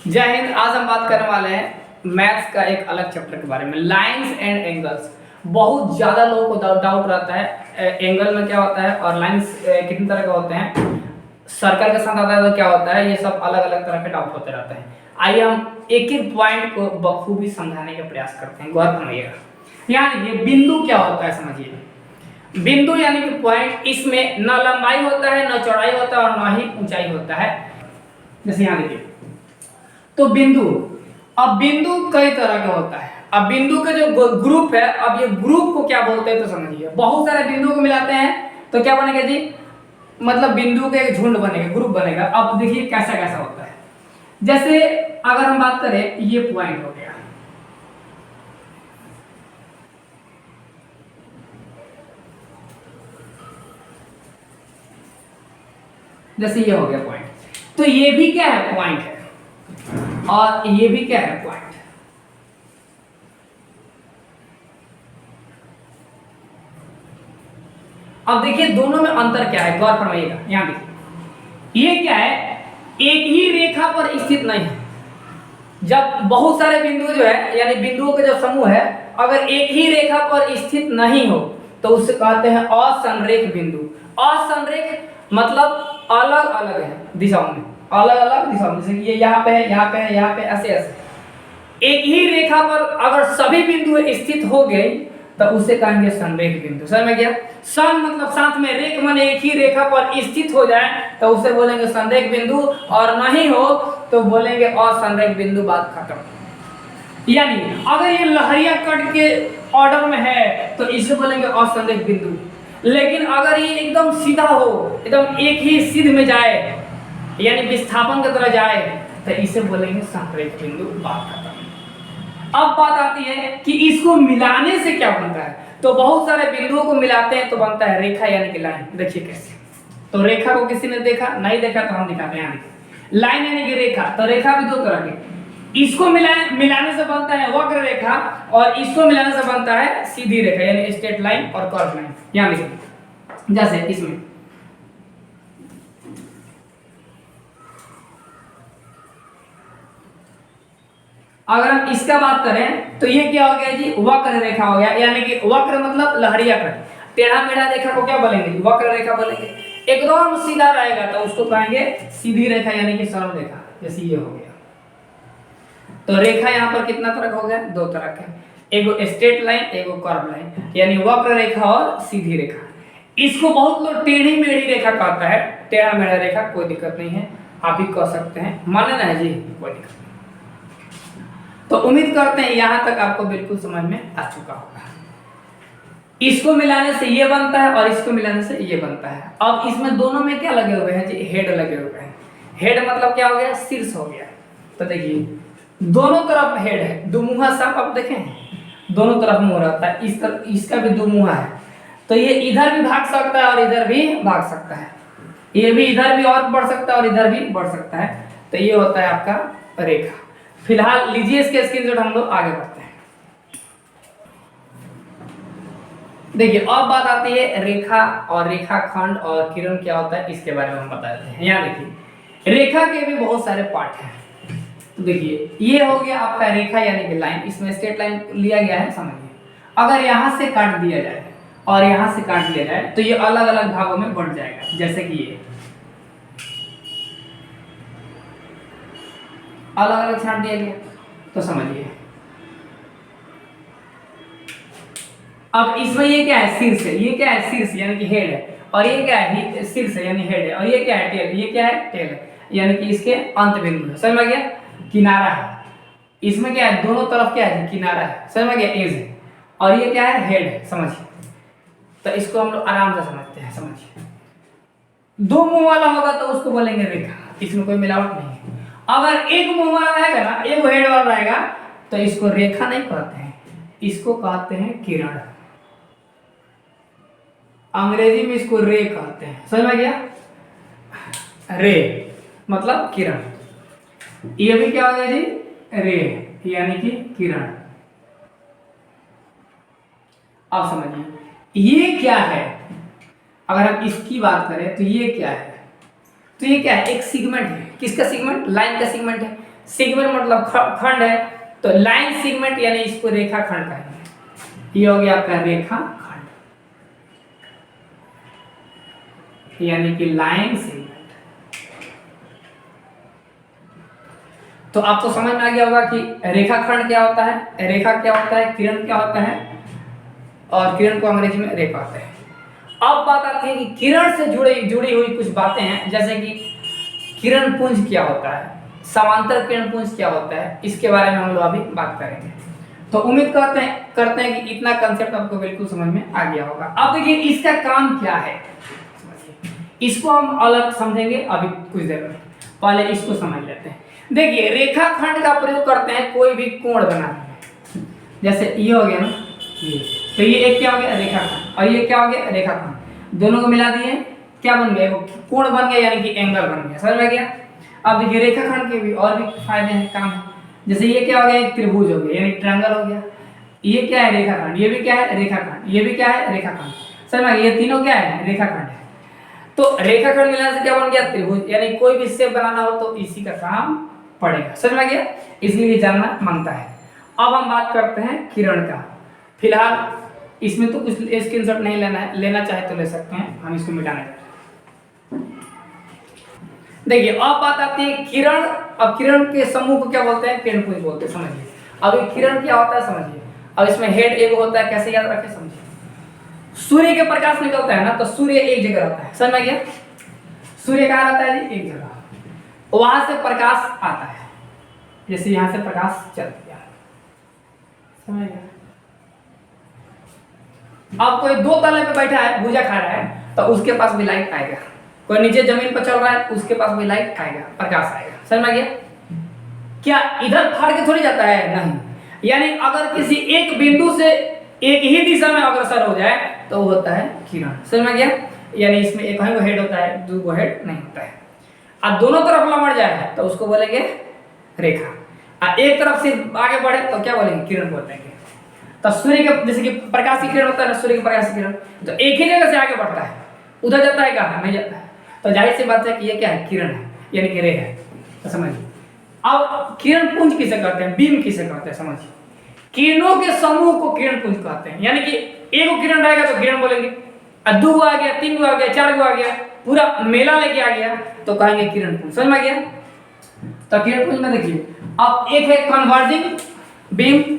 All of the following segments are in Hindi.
जय हिंद। आज हम बात करने वाले हैं मैथ्स का एक अलग चैप्टर के बारे में, लाइंस एंड एंगल्स। बहुत ज़्यादा लोगों को डाउट रहता है एंगल में क्या होता है और लाइंस कितने तरह के होते हैं, सर्कल के साथ आता है तो क्या होता है, ये सब अलग अलग तरह के डाउट होते रहते हैं। आइए हम एक एक पॉइंट को बखूबी समझाने का प्रयास करते हैं। गौर करिएगा, यहाँ ये बिंदु क्या होता है समझिए। बिंदु यानी कि पॉइंट, इसमें न लंबाई होता है, न चौड़ाई होता है और न ही ऊंचाई होता है। जैसे यहाँ देखिए तो बिंदु, अब बिंदु कई तरह का होता है। अब बिंदु के जो ग्रुप है, अब ये ग्रुप को क्या बोलते हैं तो समझिए। बहुत सारे बिंदुओं को मिलाते हैं तो क्या बनेगा जी, मतलब बिंदु का एक झुंड बनेगा, ग्रुप बनेगा। अब देखिए कैसा कैसा होता है। जैसे अगर हम बात करें, ये पॉइंट हो गया, जैसे ये हो गया पॉइंट, तो ये भी क्या है, पॉइंट है, और ये भी क्या है, पॉइंट। अब देखिए दोनों में अंतर क्या है, गौर फरमाइएगा। यहां देखिए ये क्या है, एक ही रेखा पर स्थित नहीं है। जब बहुत सारे बिंदु जो है, यानी बिंदुओं का जो समूह है, अगर एक ही रेखा पर स्थित नहीं हो तो उसे कहते हैं असंरेख बिंदु। असंरेख मतलब अलग अलग है दिशाओं में, अलग अलग दिशाओं में। जैसे ये यहाँ पे है, यहाँ पे है, यहाँ पे, ऐसे ऐसे। एक ही रेखा पर अगर सभी बिंदु स्थित हो गए तो उसे कहेंगे संरेख बिंदु। समझ में गया? सम मतलब साथ में, रेख माने एक ही रेखा पर स्थित हो जाए तो उसे बोलेंगे संरेख बिंदु, और नहीं हो तो बोलेंगे असंरेख बिंदु। बात खत्म। यानी अगर ये लहरिया कट के ऑर्डर में है तो इसे बोलेंगे असंरेख बिंदु। लेकिन अगर ये एकदम सीधा हो, एकदम एक ही सीध में जाए, यानी विस्थापन की तरह जाए, तो इसे बोलेंगे संरेख बिंदु। बात खत्म। अब बात आती है कि इसको मिलाने से क्या बनता है। तो बहुत सारे बिंदुओं को मिलाते हैं तो बनता है रेखा, यानी कि लाइन। देखिए कैसे। तो रेखा को किसी ने देखा, नहीं देखा तो हम दिखाते हैं। लाइन यानी कि रेखा, तो रेखा भी दो तरह की। इसको मिलाने से बनता है वक्र रेखा, और इसको मिलाने से बनता है सीधी रेखा, यानी स्ट्रेट लाइन और कर्व लाइन। यहाँ देखिए जैसे इसमें अगर हम इसका बात करें तो ये क्या हो गया जी, वक्र रेखा हो गया। यानी कि वक्र मतलब लहरिया कट, टेढ़ा मेढ़ा रेखा को क्या बोलेंगे, वक्र रेखा बोलेंगे। एकदम सीधा रहेगा तो उसको कहेंगे सीधी रेखा, यानी कि सरल रेखा। जैसे ये हो गया, तो रेखा यहाँ पर कितना तरह का हो गया, दो तरह का, एगो स्ट्रेट लाइन, एगो कर्व लाइन, यानी वक्र रेखा और सीधी रेखा। इसको बहुत लोग टेढ़ी मेढ़ी रेखा कहता है, टेढ़ा मेढ़ा रेखा कोई दिक्कत नहीं है, आप ही कह सकते हैं, माने ना जी, कोई दिक्कत नहीं। तो उम्मीद करते हैं यहां तक आपको बिल्कुल समझ में आ चुका होगा। इसको मिलाने से ये बनता है और इसको मिलाने से ये बनता है। अब इसमें दोनों में क्या लगे हुए हैं जी, हेड लगे हुए हैं। हेड मतलब क्या हो गया, शीर्ष हो गया। तो देखिए दोनों तरफ हेड है, दुमुहा सांप आप देखें, दोनों तरफ मुंह रहता है। इस तरफ इसका भी दुमुहा है, तो ये इधर भी भाग सकता है और इधर भी भाग सकता है। ये भी इधर भी और बढ़ सकता है और इधर भी बढ़ सकता है। तो ये होता है आपका रेखा। फिलहाल लीजिए इसके स्क्रीनशॉट, हम लोग आगे बढ़ते हैं। देखिए अब बात आती है रेखा और रेखाखंड और किरण क्या होता है, इसके बारे में हम बता देते हैं। यहाँ देखिए रेखा के भी बहुत सारे पार्ट हैं। तो देखिए ये हो गया आपका रेखा, यानी कि लाइन। इसमें स्ट्रेट लाइन लिया गया है, समझिए। अगर यहाँ से काट दिया जाए और यहाँ से काट दिया जाए तो ये अलग अलग भागों में बढ़ जाएगा। जैसे कि ये अलग अलग छांट दिया गया, तो समझिए। अब इसमें ये क्या है, शीर्ष है। ये क्या है, शीर्ष यानी कि हेड है। और ये क्या है, शीर्ष है यानी हेड है। और ये क्या है, टेल। ये क्या है, टेल है, यानी कि इसके अंत बिंदु है। समझ में गया? किनारा है। इसमें क्या है, दोनों तरफ क्या है, किनारा है। समझ में गया? एज है। और ये क्या है, हेड है। समझिए, तो इसको हम लोग आराम से समझते हैं। समझिए, दो मुंह वाला होगा तो उसको बोलेंगे रेखा, इसमें कोई मिलावट नहीं है। अगर एक मुंह वाला रहेगा ना, एक हेड वाला रहेगा, तो इसको रेखा नहीं कहते हैं, इसको कहते हैं किरण। अंग्रेजी में इसको रे कहते हैं। समझ में गया? रे मतलब किरण। ये भी क्या हो गया जी, रे यानी कि किरण। अब समझिए ये क्या है। अगर हम इसकी बात करें तो ये क्या है, तो ये क्या है, एक सेगमेंट है। किसका सेगमेंट, लाइन का सेगमेंट है। सेगमेंट मतलब खंड है, तो लाइन सेगमेंट यानी इसको रेखा खंड कहेंगे। ये हो गया आपका रेखा खंड, यानी कि लाइन सेगमेंट। तो आपको समझ में आ गया होगा कि रेखाखंड क्या होता है, रेखा क्या होता है, किरण क्या होता है, और किरण को अंग्रेजी में रेखा कहते हैं। अब बात आती है कि किरण से जुड़ी हुई कुछ बातें हैं, जैसे कि किरण पुंज क्या होता है, समांतर किरण पुंज क्या होता है, इसके बारे में हम लोग अभी बात करेंगे। तो उम्मीद करते हैं कि इतना कंसेप्ट आपको बिल्कुल समझ में आ गया होगा। अब देखिए इसका काम क्या है, इसको हम अलग समझेंगे अभी कुछ देर में, पहले इसको समझ लेते हैं। देखिए रेखाखंड का प्रयोग करते हैं कोई भी कोण बनाने में, जैसे ये हो गया ना, ये तो ये एक क्या हो गया रेखाखंड, और ये क्या हो गया रेखाखंड, दोनों को मिला दिए क्या बन गया, कोण बन गया, यानी कि एंगल बन गया। समझ में गया। अब देखिए रेखाखंड के भी और भी फायदे हैं, काम है। जैसे ये क्या हो गया, एक त्रिभुज हो गया यानी ट्रायंगल हो गया। ये क्या है रेखाखंड, ये भी क्या है रेखाखंड, ये भी क्या है रेखाखंड। समझ में गया, ये तीनों क्या है रेखाखंड है। तो रेखाखंड मिलाने से क्या बन गया त्रिभुज, यानी कोई भी शेप बनाना हो तो इसी का काम पड़ेगा। समझ में गया, इसलिए जानना मांगता है। अब हम बात करते हैं किरण का। फिलहाल इसमें तो कुछ स्क्रीनशॉट नहीं लेना है, लेना चाहे तो ले सकते हैं, हम इसको मिटाने जा रहे हैं। देखिए अब बात आती है किरण। अब किरण के समूह को क्या बोलते हैं, किरण पुंज बोलते हैं। समझिए अब ये किरण क्या होता है, समझिए। अब इसमें हेड एक होता है, कैसे याद रखें, समझिए। सूर्य के प्रकाश निकलता है ना, तो सूर्य एक जगह रहता है। समझ में गया, सूर्य कहाँ रहता है जी, एक जगह, वहां से प्रकाश आता है, जैसे यहां से प्रकाश चल गया। समझ गया। अब कोई दो तले पे बैठा है, भुजा खा रहा है, तो उसके पास भी लाइट आएगा। कोई नीचे जमीन पर चल रहा है, उसके पास भी लाइट आएगा, प्रकाश आएगा। समझ में गया। क्या इधर फाड़ के थोड़ी जाता है, नहीं। यानी अगर किसी एक बिंदु से एक ही दिशा में अग्रसर हो जाए तो वो होता है किरण। समझ में गया। यानी इसमें एक ही हेड होता है, दो हेड नहीं होता है। अब दोनों तरफ लमड़ जाए तो उसको बोलेंगे रेखा, और एक तरफ से आगे बढ़े तो क्या बोलेंगे, किरण बोलते हैं। तो सूर्य के जैसे कि प्रकाश की किरण होता है ना, सूर्य की प्रकाश की किरण तो एक ही जगह से आगे बढ़ता है, उधर जाता है कहाँ, नहीं जाता है। तो जाहिर सी बात है कि ये क्या है, किरण है, यानी कि रे है। तो समझिए अब किरण पुंज किसे कहते हैं, बीम किसे कहते हैं, समझिए। किरणों के समूह को किरण पुंज कहते हैं। यानी कि एक किरण रहेगा तो किरण बोलेंगे, और दो आ गया, तीन गो आ गया, चार गो आ गया, पूरा मेला लेके आ गया तो कहेंगे किरण पुंज। समझ में गया। तो किरण पुंज में देखिए अब एक है कन्वर्जिंग बीम,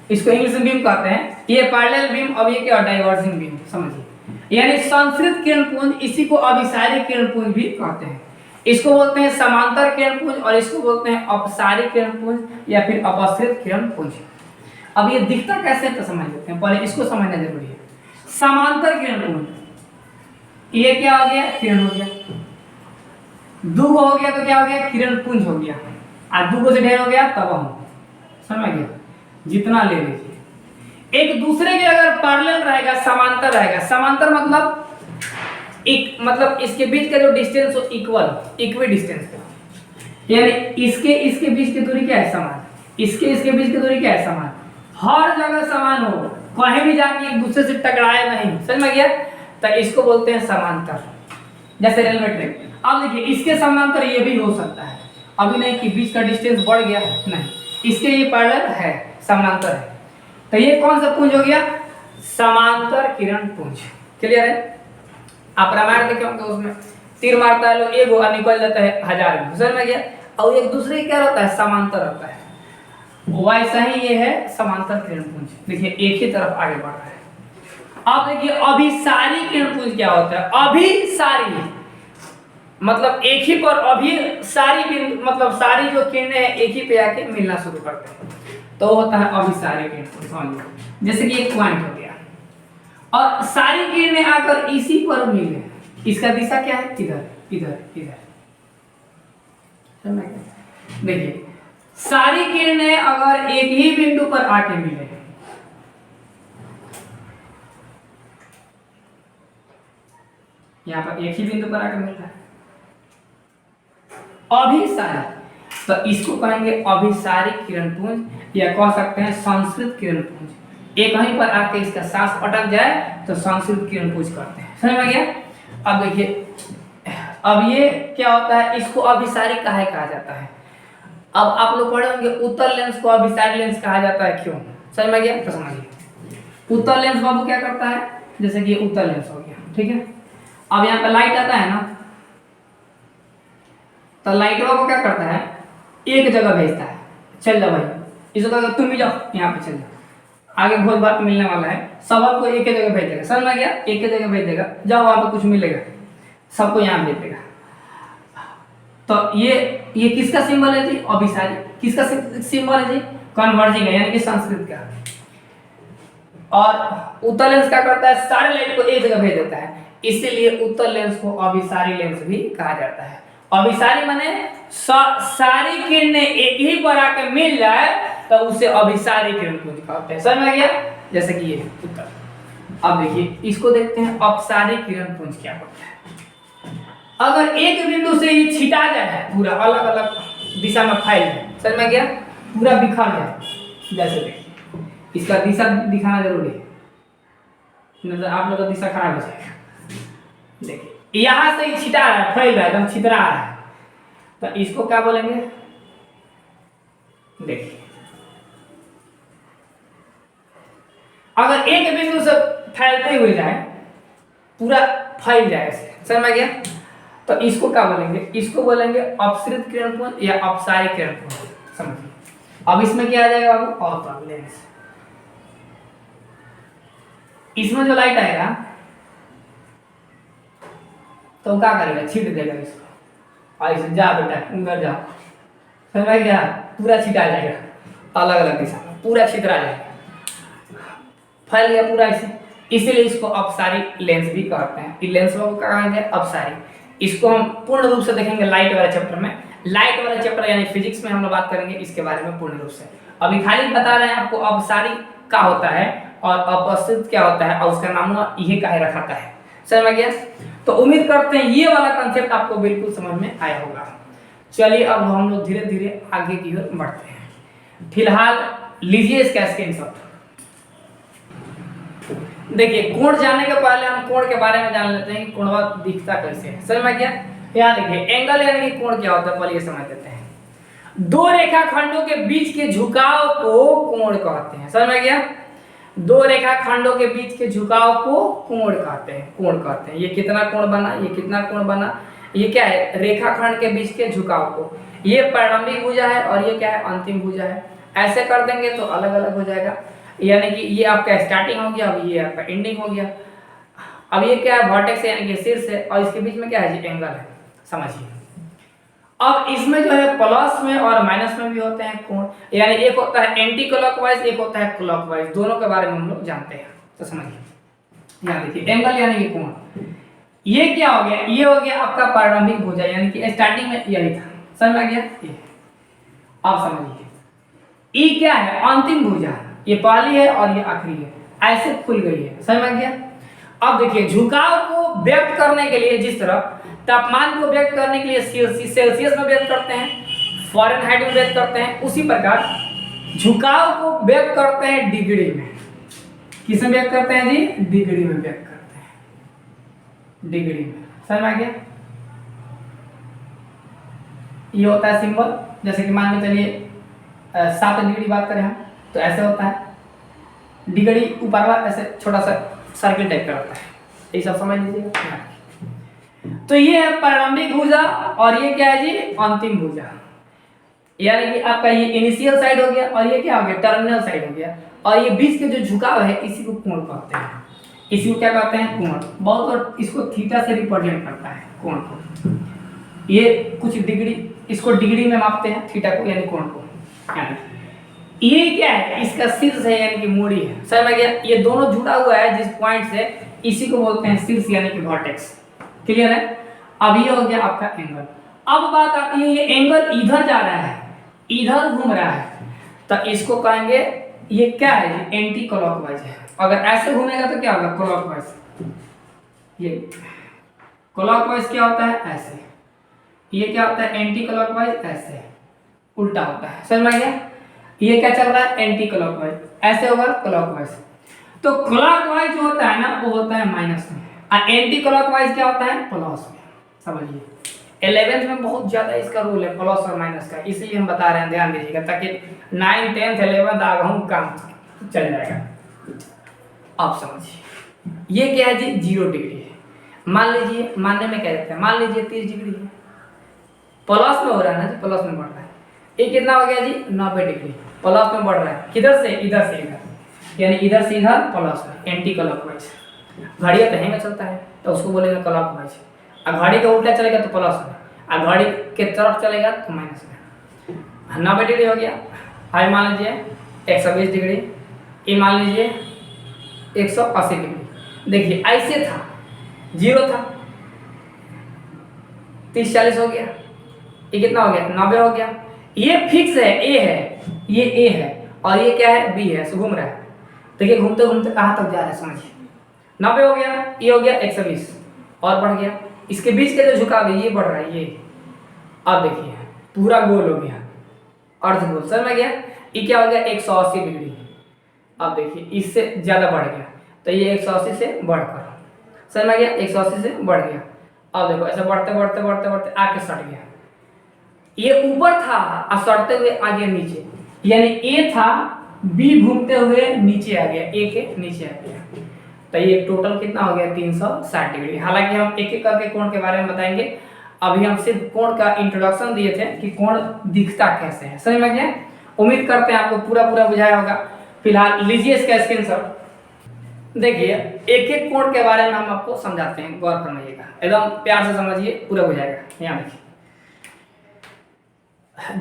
इसको इंग्लिश में बीम कहते हैं। ये पैरेलल बीम, अब ये क्या डाइवर्जिंग बीम। समझिए यानी संस्कृत किरण पुंज, इसी को अभिसारी किरण पुंज भी कहते हैं। इसको बोलते हैं समांतर किरण पुंज, और इसको बोलते हैं अपसारी किरण पुंज या फिर अपसृत किरण पुंज। अब ये दिखता कैसे तो समझ लेते हैं, पहले इसको समझना जरूरी है। समांतर किरण पुंज, ये क्या हो गया, किरण हो गया। दो हो गया तो क्या हो गया, किरण पुंज हो गया, और दो से ढेर हो गया तब हम। समझ गया, जितना ले लीजिए। एक दूसरे के अगर पैरेलल रहेगा, समांतर रहेगा, समांतर मतलब एक, मतलब इसके बीच का जो डिस्टेंस हो इक्वल, इक्वी डिस्टेंस का, यानी इसके बीच की दूरी क्या है, समान। इसके बीच की दूरी क्या है, समान। हर जगह समान हो, कहीं भी जाके एक दूसरे से टकराए नहीं। समझ में गया। तो इसको बोलते हैं समांतर, जैसे रेलवे ट्रैक। अब देखिए इसके समांतर ये भी हो सकता है, अभी नहीं कि बीच का डिस्टेंस बढ़ गया, नहीं, इसके ये पैरेलल है, समांतर है। तो ये कौन सा पुंज हो गया, समांतर किरण पुंज। क्लियर है। आप रामायण देखे होंगे, उसमें तीर मारता है लोग, एक और निकल जाता है 1000 में। समझ में गया। और एक दूसरे क्या रहता है, समांतर रहता है। वैसा ही ये है समांतर किरण पुंज। देखिए एक ही तरफ आगे बढ़ रहा है। अब देखिए अभिसारी किरण पुंज क्या होता है। अभिसारी मतलब एक ही पर, अभी सारी मतलब सारी जो किरणें हैं एक ही पे आके मिलना शुरू करते हैं, तो होता है अभिसारी किरण पुंज। समझिए जैसे कि एक पॉइंट हो गया, और सारी किरणें आकर इसी पर मिले, इसका दिशा क्या है, इधर इधर इधर। देखिए सारी किरणें अगर एक ही बिंदु पर आके मिले, यहां पर एक ही बिंदु पर आकर मिलता है अभिसारी, तो इसको कहेंगे अभिसारी किरण पुंज, या कह सकते हैं संस्कृत किरण पुंज। एक वहीं पर आके इसका सांस अटक जाए तो संस्कृत किरण पुंज करते हैं। समझ में गया। अब देखिए अब ये क्या होता है, इसको अभिसारी काहे कहा जाता है। अब आप लोग पढ़े होंगे उत्तल लेंस को अभिसारी लेंस कहा जाता है, क्यों? समझ में गया? तो समझिए उत्तल लेंस बाबू क्या करता है, जैसे कि उत्तल लेंस हो गया, ठीक है। अब यहाँ पे लाइट आता है ना, तो लाइट को क्या करता है, एक जगह भेजता है, चल जा भाई, इस जगह तुम भी जाओ, यहाँ पे चल जाओ, आगे बहुत बात मिलने वाला है, सब को एक ही जगह भेज देगा, समझ में गया? एक ही जगह भेज देगा, जाओ वहां पे कुछ मिलेगा, सबको यहाँ भेज देगा। तो ये किसका सिंबल है जी? अभिसारी। किसका सिंबल है जी? कन्वर्जिंग है, यानी कि संस्कृत का। और उत्तल लेंस क्या करता है, सारे लाइट को एक जगह भेज देता है, इसीलिए उत्तल लेंस को अभिसारी लेंस भी कहा जाता है। अभिसारी माने सारी किरणें एक ही पर आके मिल जाए तो उसे अभिसारी किरण पुंज कहते हैं, समझ में गया? जैसे कि ये उत्तल। अब देखिए इसको देखते हैं, अपसारी किरण पुंज क्या होता है। अगर एक बिंदु से ये छिटा जाए, पूरा अलग अलग दिशा में फैल जाए, समझ में गया? पूरा बिखर जाए, जैसे देखिए इसका दिशा दिखाना जरूरी है, नहीं तो आप लोग का दिशा खराब हो जाएगा। देखिए यहां से ही छिटा रहा है, फैल रहा है, एकदम छितरा रहा है, तो इसको क्या बोलेंगे? देखिए अगर एक बिंदु से फैलते हुए जाए, पूरा फैल जाए ऐसे, समझ में गया? तो इसको क्या बोलेंगे? इसको बोलेंगे अपसृत किरण पुंज या अपसारी किरण पुंज, समझिए। अब इसमें क्या आ जाएगा बाबू? अवतल लेंस। इसमें जो लाइट आएगा तो क्या करेगा? छीट देगा इसको, और इसे जा बेटा अंदर जाओ, समझ में गया? पूरा छिटा जाएगा अलग अलग दिशा में, पूरा छितरा जाएगा, फैल गया पूरा ऐसे, इसीलिए इसको अपसारी लेंस भी कहते हैं। इस लेंस को कहेंगे अपसारी। इसको हम पूर्ण रूप से देखेंगे लाइट वाले चैप्टर में। लाइट वाले चैप्टर यानी फिजिक्स में हम लोग बात करेंगे इसके बारे में पूर्ण रूप से। अभी खाली बता रहे हैं आपको अपसारी क्या होता है और अपसृत क्या होता है, और उसका नाम ये काहे रखा है, समझ में गया? तो उम्मीद करते हैं ये वाला कंसेप्ट आपको बिल्कुल समझ में आया होगा। चलिए अब हम लोग धीरे धीरे आगे की ओर बढ़ते हैं। फिलहाल लीजिए इसका स्क्रीनशॉट। देखिए कोण जानने के पहले हम कोण के बारे में जान लेते हैं कि कोणवा दिखता कैसे है, समझ में गया? यहाँ देखिए एंगल यानी कि कोण क्या होता है, पहले ये समझ लेते हैं। दो रेखाखंडों के बीच के झुकाव को कोण कहते हैं, समझ में गया? दो रेखाखंडों के बीच के झुकाव को कोण कहते हैं, कोण कहते हैं। ये कितना कोण बना, ये कितना कोण बना, ये क्या है? रेखाखंड के बीच के झुकाव को। ये प्रारंभिक भुजा है और ये क्या है? अंतिम भुजा है। ऐसे कर देंगे तो अलग अलग हो जाएगा, यानी कि ये आपका स्टार्टिंग हो गया, अब ये आपका एंडिंग हो गया। अब ये क्या है? वर्टेक्स यानी कि शीर्ष है, और इसके बीच में क्या है जी? एंगल है, समझिए। अब इसमें जो है प्लस में और माइनस में भी होते हैं कोण, यानी एक होता है एंटी क्लॉकवाइज, एक होता है क्लॉकवाइज, दोनों के बारे में हम लोग जानते हैं। तो समझिए यहाँ देखिए एंगल यानी कि कोण, ये क्या हो गया? ये हो गया आपका प्रारंभिक भुजा, यानी कि स्टार्टिंग में यही था, समझ में गया? ये अब समझिए ये क्या है? अंतिम भुजा, ये पहली है और ये आखिरी है, ऐसे खुल गई है, समझ में गया? अब देखिए झुकाव को व्यक्त करने के लिए, जिस तरह तापमान को व्यक्त करने के लिए सेल्सियस में व्यक्त करते हैं, फ़ारेनहाइट में व्यक्त करते हैं, उसी प्रकार झुकाव को व्यक्त करते हैं डिग्री में। किसमें व्यक्त करते हैं जी? डिग्री में व्यक्त करते हैं, डिग्री में, समझ में आ गया? ये होता है सिंबल, जैसे कि मान के चलिए 7 डिग्री बात करें हम, तो ऐसे होता है डिग्री, ऊपर वाला ऐसे छोटा सा सर्किल टाइप का होता है, ये सब समझ लीजिएगा। तो ये है प्रारंभिक भुजा और ये क्या है जी? अंतिम भुजा, यानी कि आपका ये इनिशियल साइड हो गया और ये क्या हो गया? टर्मिनल साइड हो गया, और ये बीच के जो झुकाव है इसी को कोण कहते हैं। इसी को क्या कहते हैं? कोण। बहुत और इसको थीटा से रिप्रेजेंट करता है कोण को। ये कुछ डिग्री, इसको डिग्री में मापते हैं थीटा को, यानी कोण को। ये क्या है? इसका शीर्ष है, यानी कि मूड़ी है, समझ में गया? ये दोनों जुड़ा हुआ है जिस पॉइंट से, इसी को बोलते हैं शीर्ष यानी कि वर्टेक्स। क्लियर है? अब ये हो गया आपका एंगल। अब बात आती है ये एंगल इधर जा रहा है, इधर घूम रहा है, तो इसको कहेंगे ये क्या है जी? एंटी क्लॉकवाइज है। अगर ऐसे घूमेगा तो क्या होगा? क्लॉकवाइज। ये क्लॉकवाइज क्या होता है? ऐसे। ये क्या होता है? एंटी क्लॉकवाइज, ऐसे उल्टा होता है, समझ में गया? ये क्या चल रहा है? एंटी क्लॉकवाइज, ऐसे होगा क्लॉकवाइज। तो क्लॉकवाइज जो होता है ना, वो होता है माइनस में, और एंटी क्लॉकवाइज क्या होता है? प्लस में, समझिए। 11th में बहुत ज़्यादा इसका रोल है प्लस और माइनस का, इसलिए हम बता रहे हैं, ध्यान दीजिएगा, ताकि 9, 10th 11th आगे काम चल जाएगा। आप समझिए ये क्या है जी, 0 डिग्री है। मान लीजिए, मानने में क्या रहता है, मान लीजिए 30 डिग्री है, प्लस में हो रहा है ना जी, प्लस में बढ़ रहा है। ये कितना हो गया जी, 90 डिग्री, प्लस में बढ़ रहा है, किधर से, इधर से इधर, यानी इधर से इधर प्लस में, एंटी क्लॉकवाइज। घड़ी तो में चलता है तो उसको बोलेंगे क्लॉकवाइज, और घड़ी का उल्टा चलेगा तो प्लस में, और घड़ी के तरफ चलेगा तो माइनस में। 90 डिग्री हो गया। हाई मान लीजिए 120 डिग्री, ये मान लीजिए 180 डिग्री। देखिए ऐसे था, 0 था, 30 40 हो गया, ये कितना हो गया, 90 हो गया। ये फिक्स है, ए है, ये ए है, और ये क्या है, बी है, घूम रहा है। देखिए घूमते घूमते कहाँ तक जा रहा है समझिए, 90 हो गया, ये हो गया 120 और बढ़ गया, इसके बीच का जो झुकाव है ये बढ़ रहा है, ये अब देखिए पूरा गोल हो गया, अर्ध गोल, समझ में गया। ये क्या हो गया, 180 डिग्री। अब देखिए इससे ज़्यादा बढ़ गया, तो ये 180 से बढ़कर, समझ में गया, 180 से बढ़ गया। अब देखो ऐसे बढ़ते बढ़ते बढ़ते बढ़ते आके सट गया, ये ऊपर था और सटते हुए आ गया नीचे, यानी ए था, बी घूमते हुए नीचे आ गया, ए के नीचे आ गया। तो ये टोटल कितना हो गया, 360 डिग्री। हालांकि हम एक एक करके कोण के बारे में बताएंगे, अभी हम सिर्फ कोण का इंट्रोडक्शन दिए थे कि कोण दिखता कैसे है, समझ में गया। उम्मीद करते हैं आपको पूरा पूरा बुझाया होगा। फिलहाल लीजिए इसका स्क्रीनशॉट। देखिए एक एक कोण के बारे में हम आपको समझाते हैं, गौर फरमाइएगा, एकदम प्यार से समझिए, पूरा बुझाएगा। यहाँ देखिए,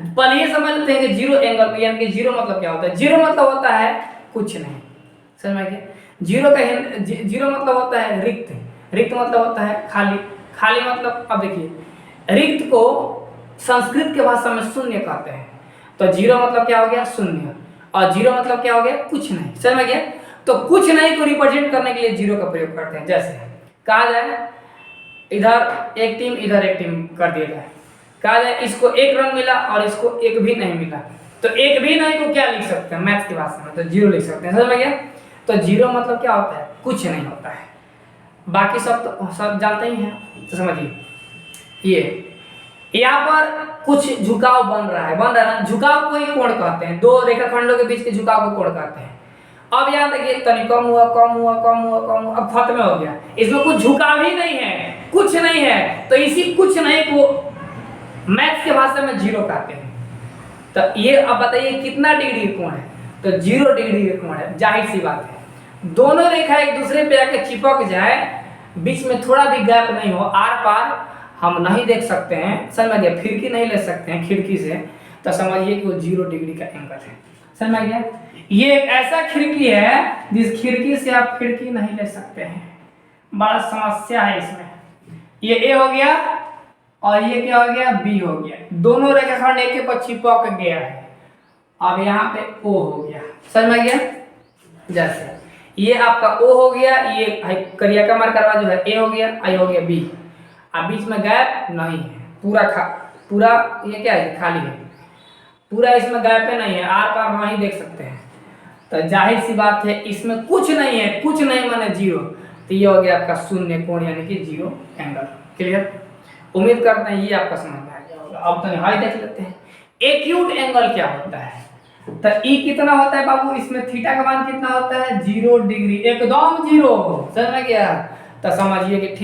पहले ये समझ लेते हैं कि जीरो एंगल, यानी कि जीरो मतलब क्या होता है। जीरो मतलब होता है कुछ नहीं, समझ में गया। जीरो का जीरो मतलब होता है रिक्त, रिक्त मतलब होता है खाली, खाली मतलब, अब देखिए रिक्त को संस्कृत के भाषा में शून्य कहते हैं, तो जीरो मतलब क्या हो गया, शून्य, और जीरो मतलब क्या हो गया, कुछ नहीं, समझ में गया। तो कुछ नहीं को रिप्रेजेंट करने के लिए जीरो का प्रयोग करते हैं। जैसे कहा जाए इधर एक टीम, इधर एक टीम कर दिया जाए, कहा जाए इसको एक रन मिला और इसको एक भी नहीं मिला, तो एक भी नहीं को क्या लिख सकते हैं मैथ्स की भाषा में, तो जीरो लिख सकते हैं, समझ में गया। तो जीरो मतलब क्या होता है, कुछ नहीं होता है। बाकी सब तो सब जानते ही हैं, तो समझिए ये यहाँ पर कुछ झुकाव बन रहा है, बन रहा है ना, झुकाव को ही कोण कहते हैं, दो रेखाखंडों के बीच के झुकाव को कोण कहते हैं। अब यहाँ देखिए तनी कम हुआ, कम हुआ, कम हुआ, कम हुआ, अब खत्म हो गया, इसमें कुछ झुकाव ही नहीं है, कुछ नहीं है, तो इसी कुछ नहीं को मैथ्स की भाषा में जीरो कहते हैं। तो ये अब बताइए कितना डिग्री कोण है, तो 0 डिग्री का कोण है। जाहिर सी बात है, दोनों रेखा एक दूसरे पे आके चिपक जाए, बीच में थोड़ा भी गैप नहीं हो, आर पार हम नहीं देख सकते हैं, समझ गया, खिड़की नहीं ले सकते हैं खिड़की से, तो समझिए कि वो 0 डिग्री का एंगल है, समझ गया। ये एक ऐसा खिड़की है जिस खिड़की से आप खिड़की नहीं ले सकते हैं, बड़ा समस्या है इसमें। ये ए हो गया और ये क्या हो गया, बी हो गया, दोनों रेखाखंड एक के पर चिपक गया है। अब यहाँ पे ओ हो गया, समझ में गया। जैसे ये आपका ओ हो गया, ये करिया का मार्कर जो है ए हो गया, आई हो गया बी, अब बीच में गैप नहीं है, पूरा ये क्या है, खाली है, पूरा इसमें गैप नहीं है, आर पार नहीं देख सकते हैं, तो जाहिर सी बात है इसमें कुछ नहीं है, कुछ नहीं माने जीरो, तो ये हो गया आपका शून्य कोण, यानी कि 0 एंगल। क्लियर, उम्मीद करते हैं ये आपका समझ में आ गया होगा। अब तो हाई देख लेते हैं, एक्यूट एंगल क्या होता है। तो ई कितना होता है बाबू, इसमें थीटा का मान कितना होता है, 0 डिग्री, एकदम 0, समझ में गया। तो समझिए कि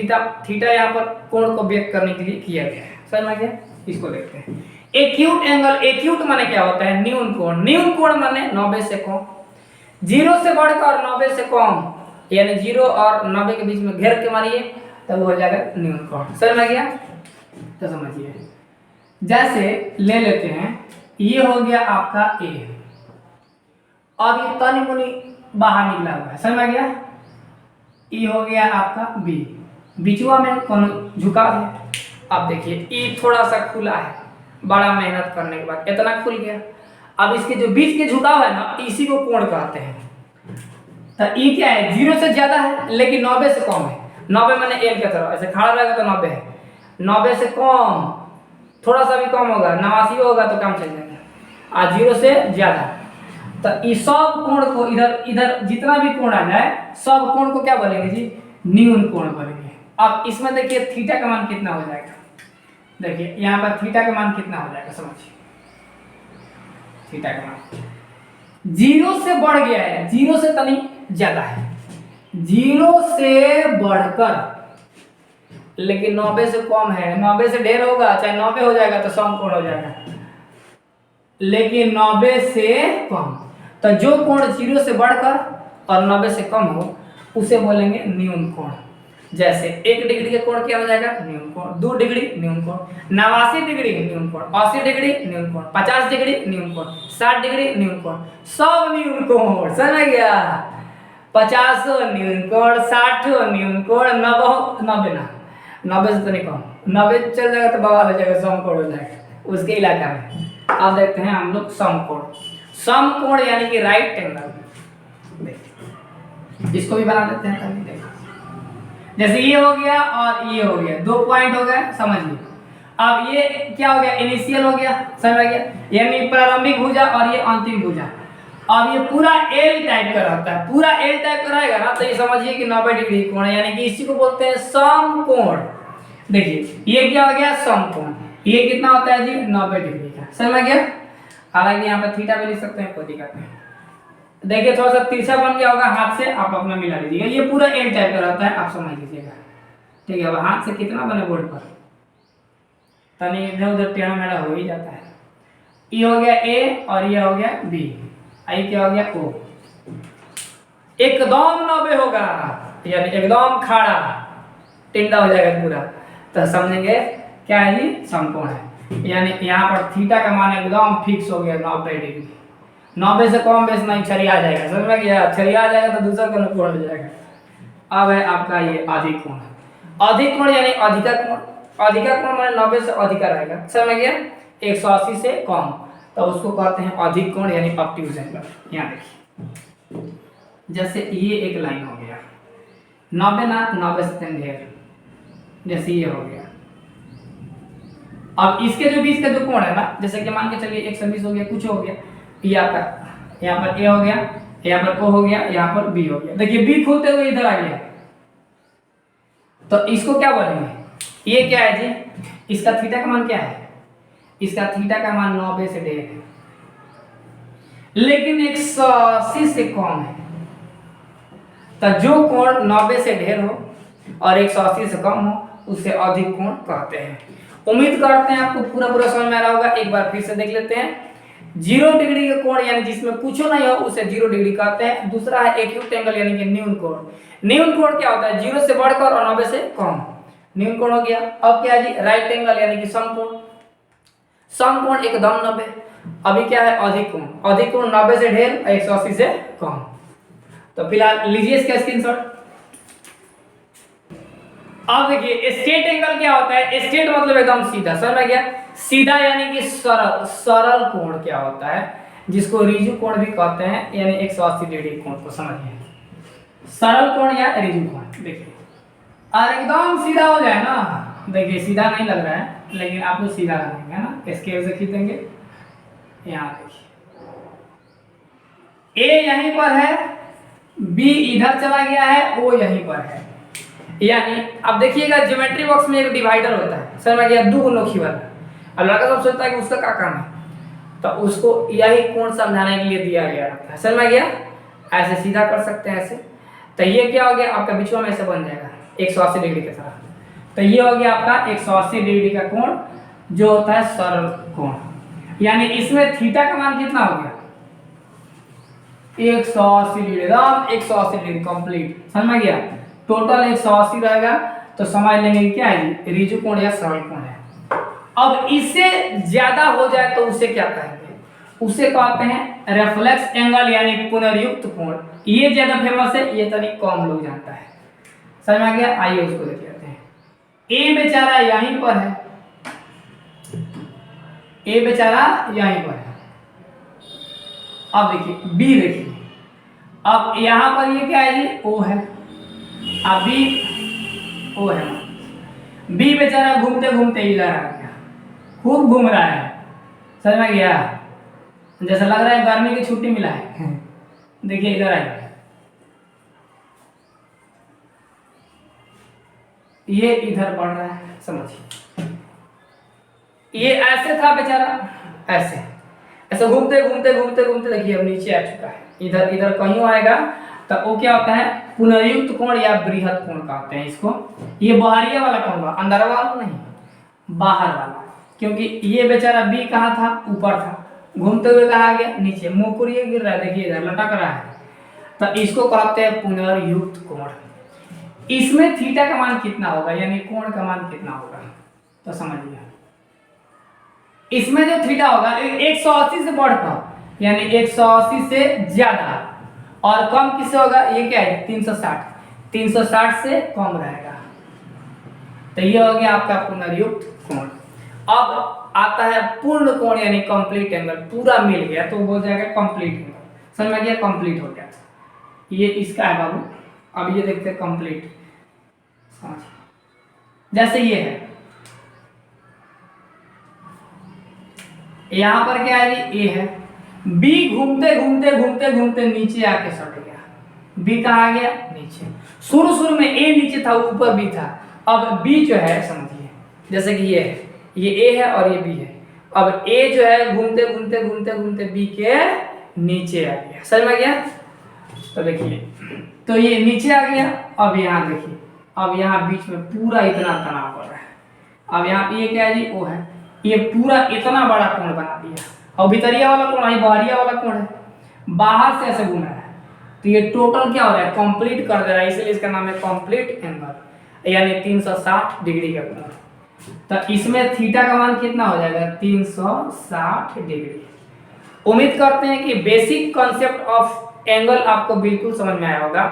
थीटा यहाँ पर कोण को व्यक्त करने के लिए किया गया है, समझ में गया। इसको देखते हैं, एक्यूट एंगल, एक्यूट माने क्या होता है, न्यून कोण, न्यून कोण माने 90 से कम, 0 से बढ़कर 90 से कम, यानी 0 और 90 के बीच में घेर के मारिए तब हो जाएगा न्यून कोण, समझ में गया। तो समझिए जैसे ले लेते हैं, ये हो गया आपका ए, अब ये तनी मुनी बाहर निकला हुआ है, समझ में गया। ये हो गया आपका बी, बीचवा में कौन झुकाव है। अब देखिए ये थोड़ा सा खुला है, बड़ा मेहनत करने के बाद इतना खुल गया। अब इसके जो बीच के झुकाव है ना, इसी को कोण कहते हैं। तो ये क्या है, 0 से ज्यादा है लेकिन 90 से कम है, 90 मैंने एल की तरफ ऐसे खड़ा रहेगा तो 90 है, 90 से कम, थोड़ा सा भी कम होगा, 89 होगा तो काम चल जाएगा, और 0 से ज्यादा। तो इस सब कोण को इधर जितना भी कोण आ जाए, सब कोण को क्या बोलेंगे जी, न्यून कोण बोलेंगे। अब इसमें देखिए थीटा का मान कितना हो जाएगा, देखिए यहाँ पर थीटा का मान कितना हो जाएगा, समझिए। थीटा का मान 0 से बढ़ गया है, 0 से तनी ज्यादा है, 0 से बढ़कर, लेकिन 90 से कम है। 90 से ढेर होगा, चाहे 90 हो जाएगा तो समकोण हो जाएगा, लेकिन 90 से कम। तो जो कोण 0 से बढ़कर और 90 से कम हो उसे बोलेंगे न्यून कोण। जैसे 1 डिग्री का कोण क्या हो जाएगा, न्यून कोण। 2 डिग्री न्यून कोण, 89 डिग्री न्यून कोण, 80 डिग्री न्यून कोण, 50 डिग्री न्यून कोण, 60 डिग्री न्यून कोण, सब न्यून कोण। समझ गया? 50 न्यून कोण, 60 न्यून कोण, 90 ना, 90 से तो नहीं कम, 90 चल जाएगा तो बवाल हो जाएगा, समकोण हो जाएगा उसके इलाका में। अब देखते हैं हम लोग समकोण। समकोण यानी कि राइट एंगल, इसको भी बना देते हैं कभी। देखो जैसे ये हो गया और ये हो गया, 2 पॉइंट हो गए, समझिए। अब ये क्या हो गया, इनिशियल हो गया, समझ गया, यानी प्रारंभिक भुजा और ये अंतिम भुजा। अब ये पूरा एल टाइप का रहता है, पूरा एल टाइप का रहेगा ना, तो ये समझिए कि 90 डिग्री कोण है, यानी कि इसी को बोलते हैं समकोण। देखिए ये क्या हो गया, समकोण। ये कितना होता है जी, 90 डिग्री का, समझ गया। हालांकि यहाँ पर थीटा भी लिख सकते हैं, कोई दिक्कत नहीं। देखिए थोड़ा सा तिरछा बन गया होगा, हाथ से आप अपना मिला लीजिएगा, ये पूरा एल टाइप का रहता है, आप समझ लीजिएगा, ठीक है। अब हाथ से कितना बने बोर्ड पर, तनी इधर उधर टेढ़ा मेढ़ा हो ही जाता है। ये हो गया ए और ये हो गया बी, आई क्या हो गया ओ। एकदम 90 होगा, यानी एकदम खड़ा टिंडा हो जाएगा पूरा, तो समझेंगे क्या है जी, समकोण है। यानी यहाँ पर थीटा का मान एकदम फिक्स हो गया 90 डिग्री, 90 से कम बेस नहीं, छरिया जाएगा, समझ में गया। छरिया जाएगा तो दूसरा कोण हो जाएगा। अब है आपका ये अधिक कोण। अधिक कोण यानी अधिका कोण, अधिका कोण माने 90 से अधिका रहेगा, समझ गया। 180 से कम, तो उसको कहते हैं अधिक कोण यानी ऑब्ट्यूज एंगल। यहाँ देखिए जैसे ये एक लाइन हो गया 90 ना, 90 से ढेर, जैसे ये हो गया। अब इसके जो बीच का जो कोण है ना, जैसे कि मान के चलिए 120 हो गया, कुछ हो गया, ये आपका यहाँ पर ए हो गया, यहाँ पर ओ हो गया, यहाँ पर बी हो गया। देखिए बी खोलते हुए इधर आ गया, तो इसको क्या बोलेंगे, ये क्या है जी, इसका थीटा का मान क्या है, इसका थीटा का मान 90 से ढेर है, लेकिन 180 से कम है। तो जो कोण 90 से ढेर हो और 180 से कम हो उसे अधिक कोण कहते हैं। उम्मीद करते हैं आपको पूरा समझ में आ रहा होगा। एक बार फिर से देख लेते हैं। 0 डिग्री का कोण यानी जिसमें कुछ नहीं हो उसे 0 डिग्री कहते हैं। दूसरा है एक्यूट एंगल यानी कि न्यून कोण। न्यून कोण क्या होता है, 0 से बढ़कर और 90 से कम, न्यून कोण हो गया। अब क्या है जी, राइट एंगल यानी कि समकोण। समकोण एकदम 90। अभी क्या है, अधिक कोण। अधिक कोण 90 से ढेर, 180 से कम। तो फिलहाल लीजिए इसका स्क्रीनशॉट। अब देखिए स्ट्रेट एंगल क्या होता है, स्ट्रेट मतलब एकदम सीधा, समझ गया। सीधा यानी कि सरल, सरल कोण क्या होता है, जिसको रिजु कोण भी कहते हैं, यानी 180 डिग्री कोण को समझिए, सरल कोण या रिजु कोण। देखिए और एकदम सीधा हो जाए ना, देखिए सीधा नहीं लग रहा है लेकिन आप लोग सीधा लगाएंगे है ना, स्केल से खींचेंगे। यहाँ देखिए ए यहीं पर है, बी इधर चला गया है, ओ यहीं पर है। यानी अब देखिएगा ज्योमेट्री बॉक्स में एक डिवाइडर होता है, समझ गया, दो नोखी वाला। अब लड़का सब सोचता है कि उसका क्या काम है, तो उसको यही कोण समझाने के लिए दिया गया रहता है, समझ गया। ऐसे सीधा कर सकते हैं ऐसे, तो ये क्या हो गया आपका बिचवा में ऐसे बन जाएगा 180 डिग्री की तरह। तो ये हो गया आपका 180 डिग्री का कोण जो होता है सरल कोण। यानी इसमें थीटा का मान कितना हो गया, 180 डिग्री, एकदम 180 डिग्री कंप्लीट, समझ गया। टोटल 180 रहेगा, तो समझ लेंगे कि क्या है, रिजु कोण या सरल कोण है। अब इससे ज्यादा हो जाए तो उसे क्या कहेंगे, उसे कहते हैं रेफ्लेक्स एंगल यानी पुनर्युक्त कोण। ये ज्यादा फेमस है, ये तनिक कम लोग जानता है, समझ में आ गया। आइए उसको देख लेते हैं। ए बेचारा यहीं पर है, ए बेचारा यहीं पर है। अब देखिए बी, देखिए अब यहां पर ये क्या है जी, ओ है, अब बी ओ है। बी बेचारा घूमते घूमते इधर आ गया, खूब घूम रहा है, समझ में गया। जैसा लग रहा है गर्मी की छुट्टी मिला है। देखिए इधर आइए, ये इधर बढ़ रहा है, समझिए ये ऐसे था बेचारा, ऐसे ऐसे घूमते घूमते घूमते घूमते देखिए अब नीचे आ चुका है, इधर इधर कहीं आएगा तो वो क्या होता है, पुनर्युक्त कोण या बृहद कोण कहते हैं इसको। ये बाहरिया वाला कोण हुआ, अंदर वाला नहीं, बाहर वाला, क्योंकि ये बेचारा बी कहाँ था, ऊपर था, घूमते हुए कहा गया नीचे, मुंह कुरिए गिर रहा है, देखिए इधर लटक रहा है, तो इसको कहते हैं पुनर्युक्त कोण। इसमें थीटा का मान कितना होगा, यानी कोण का मान कितना होगा, तो समझिए इसमें जो थीटा होगा 180 से बढ़कर, यानी 180 से ज्यादा, और कम किससे होगा, ये क्या है 360, 360 से कम रहेगा, तो ये हो गया आपका पुनर्युक्त कोण। अब आता है पूर्ण कोण यानी कंप्लीट एंगल, पूरा मिल गया तो हो जाएगा कंप्लीट एंगल, समझ में गया, कंप्लीट हो गया। ये इसका है बाबू, अब ये देखते हैं कंप्लीट, जैसे ये है, यहां पर क्या है, ए है, बी घूमते घूमते घूमते घूमते नीचे आके सट गया, बी कहाँ आ गया, नीचे। शुरू शुरू में ए नीचे था, ऊपर बी था, अब बी जो है समझिए, जैसे कि ये है, ये ए है और ये बी है, अब ए जो है घूमते घूमते घूमते घूमते बी के नीचे आ गया, समझ में गया। तो देखिए, तो ये नीचे आ गया, अब यहाँ देखिए, अब यहाँ बीच में पूरा इतना तनाव पड़ रहा है, अब यहाँ ये क्या है जी, ओ है, ये पूरा इतना बड़ा कोण बना दिया, और भीतरिया वाला कोण है, बाहरिया वाला कोण है, बाहर से ऐसे घूम रहा है, तो ये टोटल क्या हो रहा है, कंप्लीट कर दे रहा है, इसलिए इसका नाम है कंप्लीट एंगल, यानी 360 डिग्री का कोण। तो इसमें थीटा का मान कितना हो जाएगा, 360 डिग्री। उम्मीद करते हैं कि बेसिक कॉन्सेप्ट ऑफ एंगल आपको बिल्कुल समझ में आया होगा।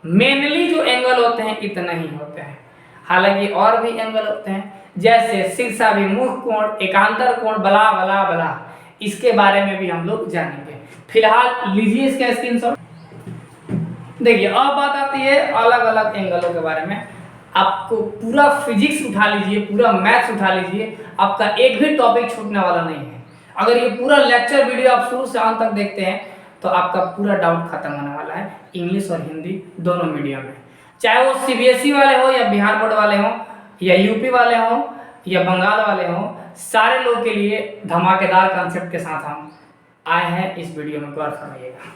मेनली जो एंगल होते हैं इतना ही होते हैं, हालांकि और भी एंगल होते हैं, जैसे शीर्षाभिमुख कोण, एकांतर कोण, बला बला बला, इसके बारे में भी हम लोग जानेंगे। फिलहाल लीजिए इसका स्क्रीनशॉट। देखिए अब बात आती है अलग अलग एंगलों के बारे में। आपको पूरा फिजिक्स उठा लीजिए, पूरा मैथ्स उठा लीजिए, आपका एक भी टॉपिक छूटने वाला नहीं है। अगर ये पूरा लेक्चर वीडियो आप शुरू से अंत तक देखते हैं तो आपका पूरा डाउट खत्म होने वाला है, इंग्लिश और हिंदी दोनों मीडियम में, चाहे वो सीबीएसई वाले हो या बिहार बोर्ड वाले हो या यूपी वाले हो या बंगाल वाले हो, सारे लोग के लिए धमाकेदार कॉन्सेप्ट के साथ हम आए हैं इस वीडियो में, गौर करिएगा।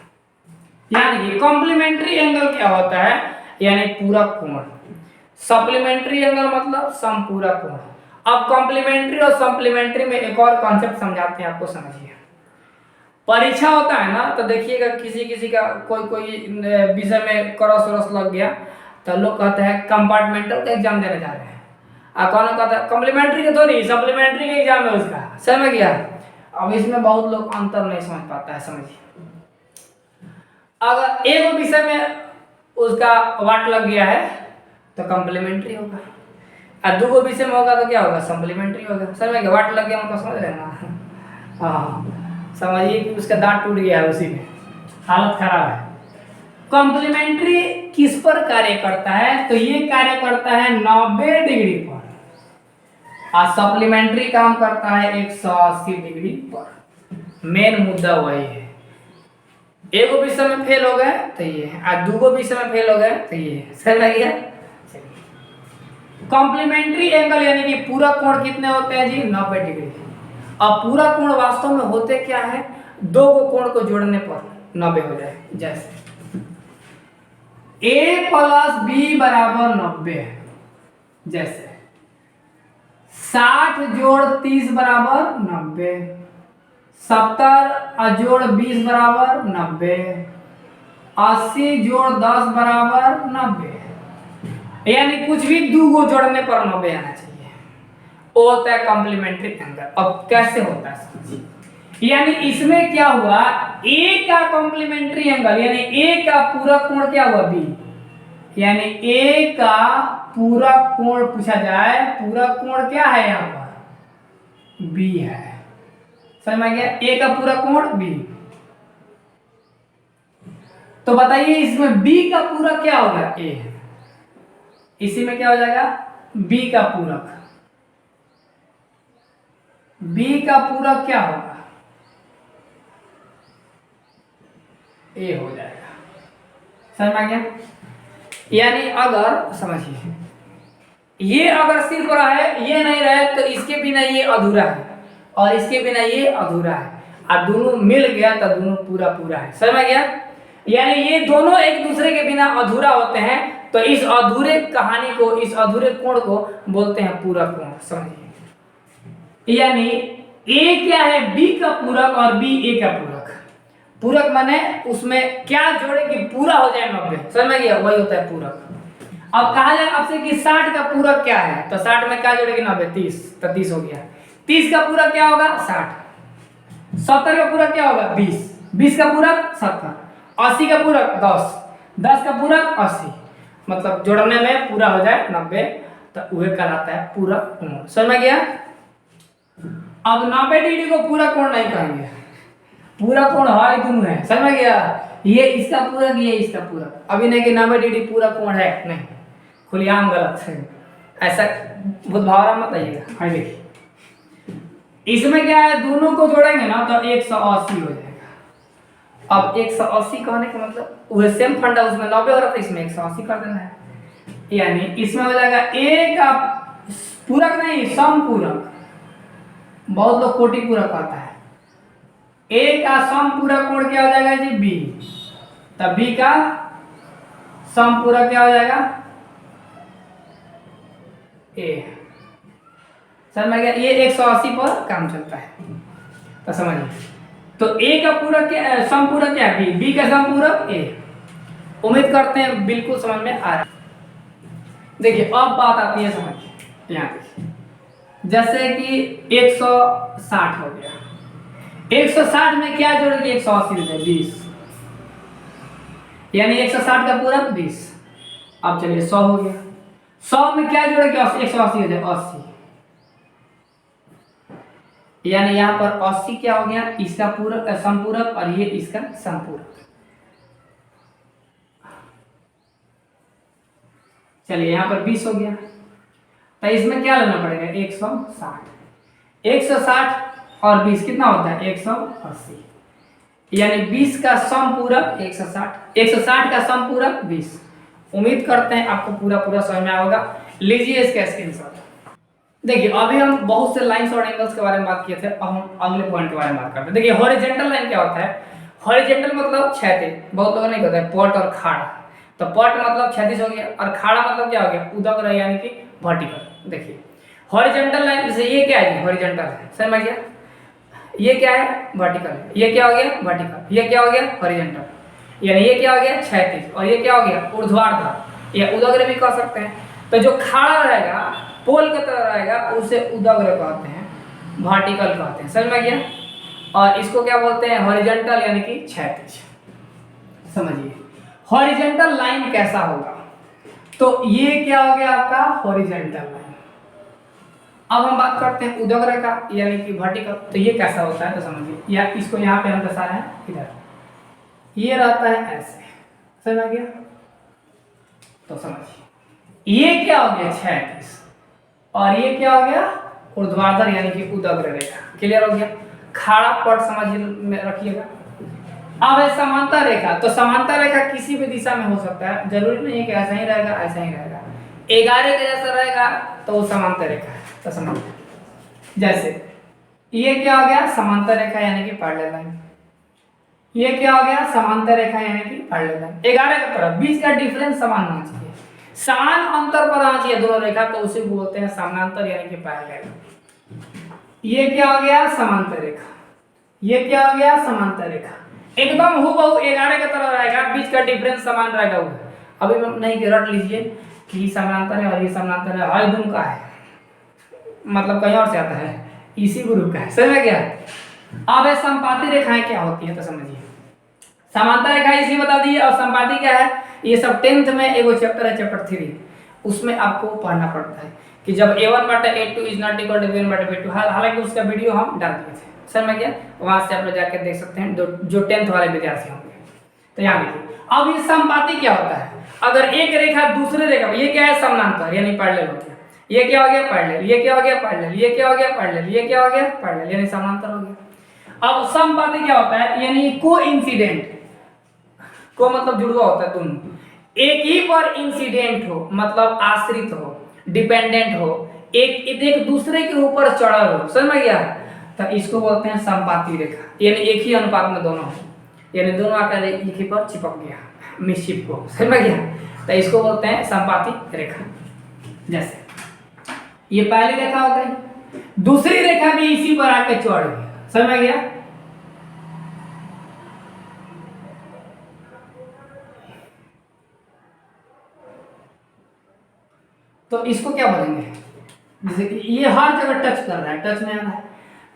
यानी कॉम्प्लीमेंट्री एंगल क्या होता है, यानी पूरा कोण। सप्लीमेंट्री एंगल मतलब समपूरक कोण। अब कॉम्प्लीमेंट्री और सप्लीमेंट्री में एक और कॉन्सेप्ट समझाते हैं आपको, समझिए। परीक्षा होता है ना, तो देखिएगा किसी किसी का कोई विषय में क्रॉस व्रॉस लग गया तो लोग कहते हैं कंपार्टमेंटल का एग्जाम देने जा रहे हैं, और कौन कहता है कॉम्प्लीमेंट्री का, तो नहीं, सप्लीमेंट्री का एग्जाम है उसका, समझ गया। अब इसमें बहुत लोग अंतर नहीं समझ पाता है, समझिए। अगर एक विषय में उसका वाट लग गया है तो कॉम्प्लीमेंट्री होगा, और दो विषय में होगा तो क्या होगा, सप्लीमेंट्री होगा, समझ में, वाट लग गया मतलब समझ लेना। हाँ, समझिए कि उसका दांत टूट गया है, उसी में हालत खराब है। कॉम्प्लीमेंट्री किस पर कार्य करता है, तो ये कार्य करता है 90 डिग्री पर, और सप्लीमेंट्री काम करता है 180 डिग्री पर। मेन मुद्दा वही है, एक विषय में फेल हो गए तो ये है, और दो विषय में फेल हो गए तो ये है, समझ गया। कॉम्प्लीमेंट्री एंगल यानी कि पूरा कोण कितने होते हैं जी, 90 डिग्री। अब पूरा कोण वास्तव में होते क्या है, दो कोण को जोड़ने पर 90 हो जाए, जैसे a + b = 90, जैसे 60 + 30 = 90, 70 + 20 = 90, 80 + 10 = 90, यानी कुछ भी दो को जोड़ने पर 90 आना चाहिए, वो होता है कॉम्प्लीमेंट्री एंगल। अब कैसे होता है समझिए, यानी इसमें क्या हुआ, ए का कॉम्प्लीमेंट्री एंगल यानी ए का पूरा कोण क्या हुआ, बी, यानी ए का पूरा कोण पूछा जाए, पूरा कोण क्या है यहाँ पर, बी है, समझ में गया, ए का पूरा कोण बी। तो बताइए इसमें बी का पूरा क्या होगा, ए है, इसी में क्या हो जाएगा, बी का पूरक, बी का पूरक क्या होगा, ए हो जाएगा, समझ में आ गया। यानी अगर समझिए, ये अगर सिर्फ रहे, ये नहीं रहे, तो इसके बिना ये अधूरा है और इसके बिना ये अधूरा है, और दोनों मिल गया तो दोनों पूरा पूरा है। समझ में गया? यानी ये दोनों एक दूसरे के बिना अधूरा होते हैं, तो इस अधूरे कहानी को, इस अधूरे कोण को बोलते हैं पूरक कोण। समझिए, यानी ए क्या है? बी का पूरक और बी ए का पूरक। पूरक माने उसमें क्या जोड़े कि पूरा हो जाए 90। समझ में गया? वही होता है पूरक। अब कहा जाए आपसे कि 60 का पूरक क्या है, तो 60 में क्या जोड़ेगी? 90, 30, तो 30 हो गया। 30 का पूरक क्या होगा? 60। 70 का पूरक क्या होगा? 20। 20 का पूरक 70। 80 का पूरक 10। 10 का पूरक 80। मतलब जोड़ने में पूरा हो जाए 90, तो वह कहलाता है पूरक कोण। समझ में गया? अब 90 डिग्री को पूरक कोण नहीं कहेंगे, पूरा कोण है दोनों है। समझ में गया? ये इसका पूरक, ये इसका पूरक। अभी नहीं कि 90 डिग्री पूरा कोण है, नहीं, खुलेआम गलत है, ऐसा बुद्धभावना मत आइएगा। हाँ देखिए, इसमें क्या है, दोनों को जोड़ेंगे ना तो 180 हो जाएगा। अब 180 कहने का मतलब वह सेम फंडा, उसमें 90 हो रहा था, इसमें 180 कर देना है। यानी इसमें हो जाएगा ए का पूरक नहीं, सम पूरक। बहुत लोग कोटि पूरक आता है। ए का सम पूरक कोण क्या हो जाएगा जी? बी। तब बी का सम पूरक क्या हो जाएगा? ए। समझ में गया? ये 180 पर काम चलता है, तो समझिए। तो ए का पूरक क्या, सम पूरक क्या है? बी। बी का सम पूरक ए। उम्मीद करते हैं बिल्कुल समझ में आ रहा है। देखिए अब बात आती है, समझिए यहाँ देखिए, जैसे कि 160 हो गया, 160 में क्या जोड़ेंगे? 180 से 20, यानी 160 का पूरक 20। अब चलिए 100 हो गया, 100 में क्या जोड़ेंगे? 180 हो जाए 80, यानी यहाँ पर 80 क्या हो गया? इसका पूरक समपूरक और ये इसका समपूरक। चलिए यहाँ पर 20 हो गया, तो इसमें क्या लेना पड़ेगा? 160। 160 और 20 कितना होता है? 180, यानी 20 का समपूरक 160, 160 का समपूरक 20। उम्मीद करते हैं आपको पूरा पूरा समझ में आएगा। लीजिए इसका स्क्रीनशॉट। देखिए अभी हम बहुत से लाइंस और एंगल्स के बारे में बात किए थे, अब हम अगले पॉइंट के बारे में बात करते हैं। देखिए हॉरिजॉन्टल लाइन क्या होता है? हॉरिजॉन्टल मतलब क्षैतिज, बहुत लोगों नहीं कहते हैं पट और खाड़ा। तो पट मतलब क्षैतिज हो गया, और खाड़ा मतलब क्या हो गया? उदग्र यानी कि वर्टिकल। देखिए हॉरिजॉन्टल लाइन, जैसे ये क्या है? हॉरिजॉन्टल है, समझ में गया? ये क्या है? वर्टिकल। ये क्या हो गया? वर्टिकल। ये क्या हो गया? हॉरिजॉन्टल। यानी ये क्या हो गया? क्षैतिज, और ये क्या हो गया? ऊर्ध्वाधर या उदग्र भी कह सकते हैं। तो जो खाड़ा रहेगा, पोल की तरह रहेगा, उसे उदग्र कहते हैं, वर्टिकल कहते हैं। समझ में गया? और इसको क्या बोलते हैं? हॉरिजॉन्टल यानी कि क्षैतिज। समझिए हॉरिजॉन्टल लाइन कैसा होगा? तो ये क्या हो गया आपका? Horizontal line. अब हम बात करते हैं उदग्र का यानी कि वर्टिकल। तो ये कैसा होता है तो समझिए, या इसको यहाँ पे हम दर्शा रहे हैं, इधर ये रहता है ऐसे। समझ गया? तो समझिए ये क्या हो गया? क्षैतिज, और ये क्या हो गया? ऊर्ध्वाधर यानी कि उदग्र रेखा। क्लियर हो गया? खाड़ा पट समझिए में रखिएगा। अब है समांतर रेखा। तो समांतर रेखा किसी भी दिशा में हो सकता है, जरूरी नहीं है कि ऐसा ही रहेगा, ऐसा ही रहेगा। 11 के जैसा रहेगा तो वो समांतर रेखा है। तो समांतर, जैसे ये क्या हो गया? समांतर रेखा यानी कि पैरेलल लाइन। ये क्या हो गया? समांतर रेखा यानी कि पैरेलल लाइन। 11 की तरफ 20 का डिफरेंस समान होना चाहिए, समान अंतर पर आना चाहिए दोनों रेखा, तो उसे बोलते हैं समांतर यानी कि पैरेलल। ये क्या हो गया? समांतर रेखा। ये क्या हो गया? समांतर रेखा। एकदम हूबहू 11 की तरह रहेगा, बीच का डिफरेंस समान रहेगा। वो अभी नहीं कि रट लीजिए कि समांतर है और ये समांतर है, हाई दूम का है, मतलब कहीं और से आता है, इसी ग्रुप का है। समझ में गया? अब ये संपाती रेखाएं क्या होती है तो समझिए। समांतर रेखा इसलिए बता दी, और संपाती क्या है? ये सब 10th में एगो चैप्टर है, चैप्टर 3, उसमें आपको पढ़ना पड़ता है कि जब a1/a2 is not equal to b1/b2। हालांकि उसका वीडियो हम डाल दिए थे, समझ में गया? वहां से आप लोग जाकर देख सकते हैं, जो 10th वाले विद्यार्थी होंगे। तो यहाँ देखिए, अब ये संपाती क्या होता है? अगर एक रेखा दूसरे रेखा, ये क्या है? समानांतर यानी पैरेलल हो गया। ये क्या हो गया? पैरेलल। ये क्या हो गया? पैरेलल। ये क्या हो गया? पैरेलल। ये क्या हो गया? पैरेलल, यानी समानांतर हो गया। अब समपाती क्या होता है? यानी कोइंसिडेंट। को मतलब जुड़वा होता है दोनों, एक ही पर इंसिडेंट हो, मतलब आश्रित हो, डिपेंडेंट हो, एक एक दूसरे के ऊपर चढ़ा हो, समझ में गया, तो इसको बोलते हैं संपाती रेखा, यानी एक ही अनुपात में दोनों हो, यानी दोनों आकर एक ही पर चिपक गया मिसशिप को, समझ में गया, तो इसको बोलते हैं संपाती रेखा। जैसे ये पहली रेखा हो गई, दूसरी रेखा भी इसी पर आकर चढ़ गई, समझ में गया। तो इसको क्या बोलेंगे, जैसे कि ये हर जगह टच कर रहा है, टच नहीं आ रहा है,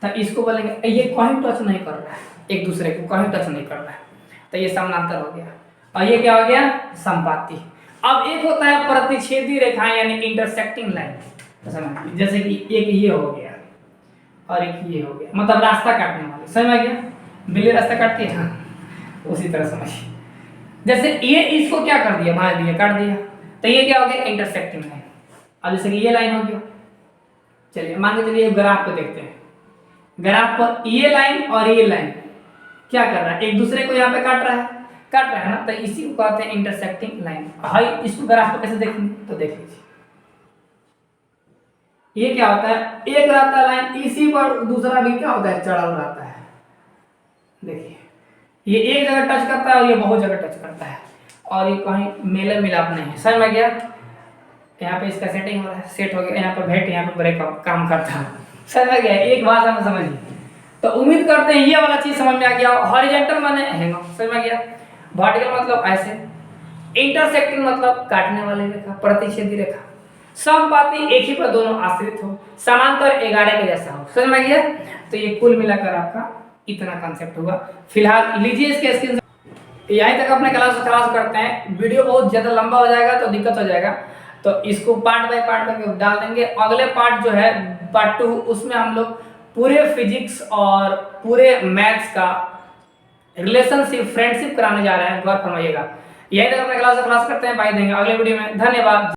तो इसको बोलेंगे ये कहीं टच नहीं कर रहा है, एक दूसरे को कहीं टच नहीं कर रहा है, तो ये समानांतर हो गया। और ये क्या हो गया, संपाती। अब एक होता है प्रतिच्छेदी रेखाएं यानी इंटरसेक्टिंग लाइन, जैसे कि एक ये हो गया और एक ये हो गया, मतलब रास्ता काटने वाले, समझ में गया, बिल्ली रास्ता काटती है, उसी तरह समझिए। जैसे ये इसको क्या कर दिया, भाग दिया, काट दिया, तो ये क्या हो गया, इंटरसेक्टिंग लाइन। अब जैसे कि ये लाइन हो गया, चलिए मान के चलिए ग्राफ को देखते हैं, ग्राफ पर ये लाइन और ये लाइन क्या कर रहा है, एक दूसरे को यहाँ पे काट रहा है ना, तो इसी को कहते हैं इंटरसेक्टिंग लाइन। हाई इसको ग्राफ पर कैसे देखेंगे, तो देख लीजिए, ये क्या होता है, एक रहता है लाइन, इसी पर दूसरा भी क्या होता है, चढ़ा हुआ रहता है। देखिए ये एक जगह टच करता है और ये बहुत जगह टच करता है, और ये कहीं मेल मिलाप नहीं है, समझ में गया। यहाँ पे इसका सेटिंग हो रहा है, सेट हो गया, यहाँ पर भेंट, यहाँ पर ब्रेक काम करता है, समझ में गया, एक भाषा में समझिए। तो उम्मीद करते हैं ये वाला चीज समझ में आ गया। हॉरिजॉन्टल माने हैंग, समझ में गया, वर्टिकल मतलब ऐसे, इंटरसेक्टिंग मतलब काटने वाली रेखा, प्रतिच्छेदी रेखा, समपाती एक ही पर दोनों आश्रित हो, समांतर 11 के जैसा हो, समझ में गया। तो ये कुल मिलाकर आपका इतना कॉन्सेप्ट होगा। फिलहाल लीजिए इसके स्क्रीन, यहीं तक अपने क्लास करते हैं। वीडियो बहुत ज़्यादा लंबा हो जाएगा तो दिक्कत हो जाएगा, तो इसको पार्ट बाय पार्ट करके डाल देंगे। अगले पार्ट जो है पार्ट 2, उसमें हम लोग पूरे फिजिक्स और पूरे मैथ्स का रिलेशनशिप, फ्रेंडशिप कराने जा रहे हैं, गौर फरमाइएगा। यहीं तक अपने क्लास करते हैं, बाय देंगे अगले वीडियो में। धन्यवाद।